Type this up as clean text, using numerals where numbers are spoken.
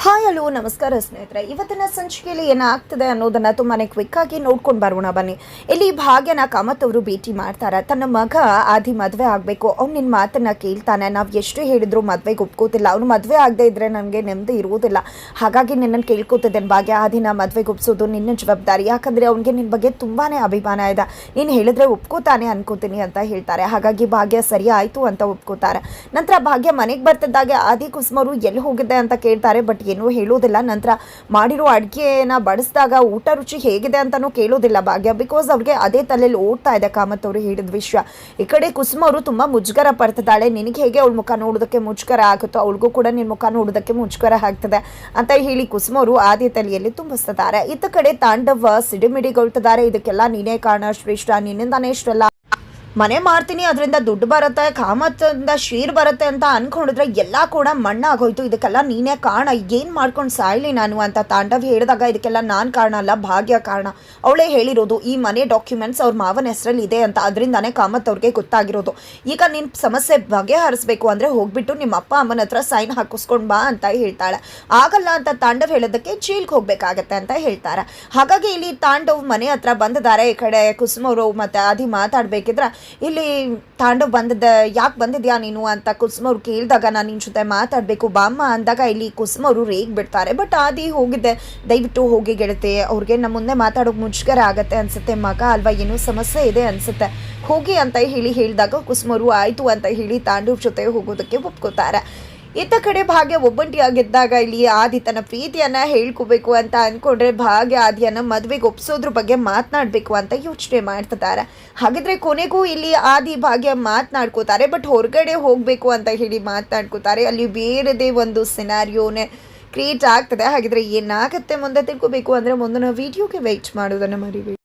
Hi hello ನಮಸ್ಕಾರ ಸ್ನೇಹಿತರೆ. ಇವತ್ತಿನ ಸಂಚಿಕೆಯಲ್ಲಿ ಏನಾಗ್ತದೆ ಅನ್ನೋದನ್ನು ತುಂಬಾ ಕ್ವಿಕ್ಕಾಗಿ ನೋಡ್ಕೊಂಡು ಬರೋಣ ಬನ್ನಿ. ಇಲ್ಲಿ ಭಾಗ್ಯನ ಕಾಮತ್ ಅವರು ಭೇಟಿ ಮಾಡ್ತಾರೆ. ತನ್ನ ಮಗ ಆದಿ ಮದುವೆ ಆಗಬೇಕು, ಅವ್ನು ನಿನ್ನ ಮಾತನ್ನು ಕೇಳ್ತಾನೆ, ನಾವು ಎಷ್ಟು ಹೇಳಿದ್ರು ಮದುವೆಗೆ ಒಪ್ಕೋತಿಲ್ಲ, ಅವನು ಮದುವೆ ಆಗದೆ ಇದ್ದರೆ ನನಗೆ ನೆಮ್ಮದಿ ಇರುವುದಿಲ್ಲ, ಹಾಗಾಗಿ ನಿನ್ನನ್ನು ಕೇಳ್ಕೊತಿದ್ದೇನೆ ಭಾಗ್ಯ, ಆದಿನ ಮದುವೆಗೆ ಒಪ್ಸೋದು ನಿನ್ನ ಜವಾಬ್ದಾರಿ, ಯಾಕಂದರೆ ಅವನಿಗೆ ನಿನ್ನ ಬಗ್ಗೆ ತುಂಬಾ ಅಭಿಮಾನ ಇದೆ, ನೀನು ಹೇಳಿದ್ರೆ ಒಪ್ಕೋತಾನೆ ಅನ್ಕೋತೀನಿ ಅಂತ ಹೇಳ್ತಾರೆ. ಹಾಗಾಗಿ ಭಾಗ್ಯ ಸರಿ ಆಯಿತು ಅಂತ ಒಪ್ಕೋತಾರೆ. ನಂತರ ಭಾಗ್ಯ ಮನೆಗೆ ಬರ್ತಿದ್ದಾಗೆ ಆದಿ ಕುಸುಮರು ಎಲ್ಲಿ ಹೋಗಿದ್ದೆ ಅಂತ ಕೇಳ್ತಾರೆ, ಬಟ್ ಏನೂ ಹೇಳೋದಿಲ್ಲ. ನಂತರ ಮಾಡಿರೋ ಅಡುಗೆನ ಬಡಿಸಿದಾಗ ಊಟ ರುಚಿ ಹೇಗಿದೆ ಅಂತಲೂ ಕೇಳೋದಿಲ್ಲ ಭಾಗ್ಯ, ಬಿಕಾಸ್ ಅವ್ರಿಗೆ ಅದೇ ತಲೆಯಲ್ಲಿ ಓಡ್ತಾ ಇದೆ ಕಾಮತ್ ಅವರು ಹೇಳಿದ ವಿಷಯ. ಈ ಕಡೆ ಕುಸುಮ ಅವರು ತುಂಬ ಮುಜುಗರ ಪಡ್ತಿದ್ದಾಳೆ. ನಿನಗೆ ಹೇಗೆ ಅವಳ ಮುಖ ನೋಡೋದಕ್ಕೆ ಮುಜುಗರ ಆಗುತ್ತೋ ಅವಳಿಗೂ ಕೂಡ ನಿನ್ನ ಮುಖ ನೋಡೋದಕ್ಕೆ ಮುಜುಗರ ಆಗ್ತದೆ ಅಂತ ಹೇಳಿ ಕುಸುಮ ಅವರು ಆದಿ ತಲೆಯಲ್ಲಿ ತುಂಬಿಸ್ತಿದ್ದಾರೆ. ಇತ್ತ ಕಡೆ ತಾಂಡವ ಸಿಡಿಮಿಡಿಗೊಳ್ತಿದ್ದಾರೆ. ಇದಕ್ಕೆಲ್ಲ ನೀನೇ ಕಾರಣ ಶ್ರೇಷ್ಠ, ನಿನ್ನಿಂದಾನೇ ಇಷ್ಟೆಲ್ಲ ಮನೆ ಮಾಡ್ತೀನಿ, ಅದರಿಂದ ದುಡ್ಡು ಬರುತ್ತೆ, ಕಾಮತ್ತಿಂದ ಶೀರ್ ಬರುತ್ತೆ ಅಂತ ಅಂದ್ಕೊಂಡಿದ್ರೆ ಎಲ್ಲ ಕೂಡ ಮಣ್ಣಾಗೋಯ್ತು, ಇದಕ್ಕೆಲ್ಲ ನೀನೇ ಕಾರಣ, ಏನು ಮಾಡ್ಕೊಂಡು ಸಾಯ್ಲಿ ನಾನು ಅಂತ ತಾಂಡವ್ ಹೇಳಿದಾಗ, ಇದಕ್ಕೆಲ್ಲ ನಾನು ಕಾರಣ ಅಲ್ಲ ಭಾಗ್ಯ ಕಾರಣ, ಅವಳೇ ಹೇಳಿರೋದು ಈ ಮನೆ ಡಾಕ್ಯುಮೆಂಟ್ಸ್ ಅವ್ರ ಮಾವನ ಹೆಸರಲ್ಲಿ ಇದೆ ಅಂತ, ಅದರಿಂದಾನೇ ಕಾಮತ್ ಅವ್ರಿಗೆ ಗೊತ್ತಾಗಿರೋದು. ಈಗ ನೀನು ಸಮಸ್ಯೆ ಬಗೆಹರಿಸ್ಬೇಕು ಅಂದರೆ ಹೋಗ್ಬಿಟ್ಟು ನಿಮ್ಮ ಅಪ್ಪ ಅಮ್ಮನ ಹತ್ರ ಸೈನ್ ಹಾಕಿಸ್ಕೊಂಡು ಬಾ ಅಂತ ಹೇಳ್ತಾಳೆ. ಆಗಲ್ಲ ಅಂತ ತಾಂಡವ್ ಹೇಳೋದಕ್ಕೆ ಜೈಲ್ಗೆ ಹೋಗ್ಬೇಕಾಗತ್ತೆ ಅಂತ ಹೇಳ್ತಾರೆ. ಹಾಗಾಗಿ ಇಲ್ಲಿ ತಾಂಡವ್ ಮನೆ ಹತ್ರ ಬಂದಿದ್ದಾರೆ. ಈ ಕಡೆ ಕುಸುಮವರು ಮತ್ತು ಆದಿ ಮಾತಾಡಬೇಕಿದ್ರೆ ಇಲ್ಲಿ ತಾಂಡವ್ ಬಂದಿದ್ದ, ಯಾಕೆ ಬಂದಿದ್ಯಾ ನೀನು ಅಂತ ಕುಸುಮವ್ರು ಕೇಳಿದಾಗ, ನಾನು ನಿನ್ನ ಜೊತೆ ಮಾತಾಡಬೇಕು ಬಾಮ್ಮ ಅಂದಾಗ ಇಲ್ಲಿ ಕುಸುಮವರು ರೇಗ್ ಬಿಡ್ತಾರೆ. ಬಟ್ ಆದಿ ಹೋಗಿದ್ದೆ, ದಯವಿಟ್ಟು ಹೋಗಿ ಗೆಳತಿ, ಅವ್ರಿಗೆ ನಮ್ಮ ಮುಂದೆ ಮಾತಾಡೋಕೆ ಮುಜುಗರ ಆಗತ್ತೆ ಅನ್ಸುತ್ತೆ, ಮಗ ಅಲ್ವಾ ಏನೋ ಸಮಸ್ಯೆ ಇದೆ ಅನ್ಸುತ್ತೆ, ಹೋಗಿ ಅಂತ ಹೇಳಿದಾಗ ಕುಸುಮರು ಆಯಿತು ಅಂತ ಹೇಳಿ ತಾಂಡವ್ ಜೊತೆ ಹೋಗೋದಕ್ಕೆ ಒಪ್ಕೋತಾರೆ. ಇತ್ತ ಕಡೆ ಭಾಗ್ಯ ಒಬ್ಬಂಟಿಯಾಗಿದ್ದಾಗ ಇಲ್ಲಿ ಆದಿ ತನ್ನ ಪ್ರೀತಿಯನ್ನು ಹೇಳ್ಕೋಬೇಕು ಅಂತ ಅಂದ್ಕೊಂಡ್ರೆ ಭಾಗ್ಯ ಆದಿಯನ್ನು ಮದುವೆಗೆ ಒಪ್ಸೋದ್ರ ಬಗ್ಗೆ ಮಾತನಾಡಬೇಕು ಅಂತ ಯೋಚನೆ ಮಾಡ್ತಿದ್ದಾರೆ. ಹಾಗಿದ್ರೆ ಕೊನೆಗೂ ಇಲ್ಲಿ ಆದಿ ಭಾಗ್ಯ ಮಾತನಾಡ್ಕೋತಾರೆ, ಬಟ್ ಹೊರಗಡೆ ಹೋಗಬೇಕು ಅಂತ ಹೇಳಿ ಮಾತನಾಡ್ಕೋತಾರೆ. ಅಲ್ಲಿ ಬೇರೆದೇ ಒಂದು ಸಿನಾರಿಯೋನೇ ಕ್ರಿಯೇಟ್ ಆಗ್ತದೆ. ಹಾಗಿದ್ರೆ ಏನಾಗುತ್ತೆ ಮುಂದೆ ತಿಳ್ಕೋಬೇಕು ಅಂದರೆ ಮುಂದಿನ ವೀಡಿಯೋಗೆ ವೆಯ್ಟ್ ಮಾಡೋದನ್ನು ಮರಿಬೇಡಿ.